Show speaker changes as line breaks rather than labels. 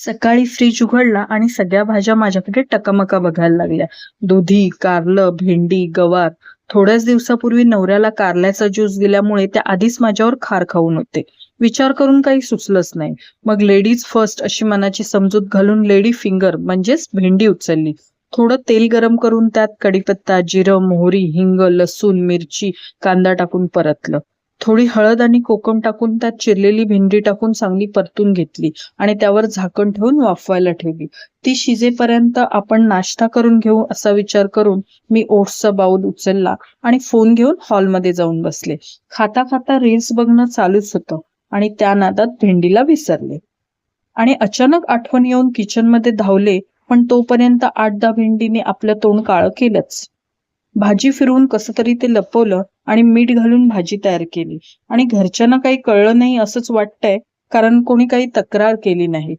सकाळी फ्रीज उघडला आणि सगळ्या भाज्या माझ्याकडे टकामका बघायला लागल्या. दुधी, कारलं, भेंडी, गवार. थोड्याच दिवसापूर्वी नवऱ्याला कारल्याचा ज्यूस दिल्यामुळे त्या आधीच माझ्यावर खार खाऊन होते. विचार करून काही सुचलंच नाही. मग लेडीज फर्स्ट अशी मनाची समजूत घालून लेडी फिंगर म्हणजेच भेंडी उचलली. थोडं तेल गरम करून त्यात कढीपत्ता, जिरं, मोहरी, हिंग, लसूण, मिरची, कांदा टाकून परतलं. थोडी हळद आणि कोकम टाकून त्यात चिरलेली भेंडी टाकून चांगली परतून घेतली आणि त्यावर झाकण ठेवून वाफवायला ठेवली. ती शिजेपर्यंत आपण नाश्ता करून घेऊ असा विचार करून मी ओट्सचा बाउल उचलला आणि फोन घेऊन हॉलमध्ये जाऊन बसले. खाता खाता रील्स बघणं चालूच होतं आणि त्या नादात भेंडीला विसरले. आणि अचानक आठवण येऊन किचनमध्ये धावले, पण तोपर्यंत 8-10 भेंडीने आपलं तोंड काळं केलंच. भाजी फिरवून कसं तरी ते लपवलं आणि मीठ घालून भाजी तयार केली आणि घरच्यांना काही कळलं नाही असंच वाटतंय, कारण कोणी काही तक्रार केली नाही.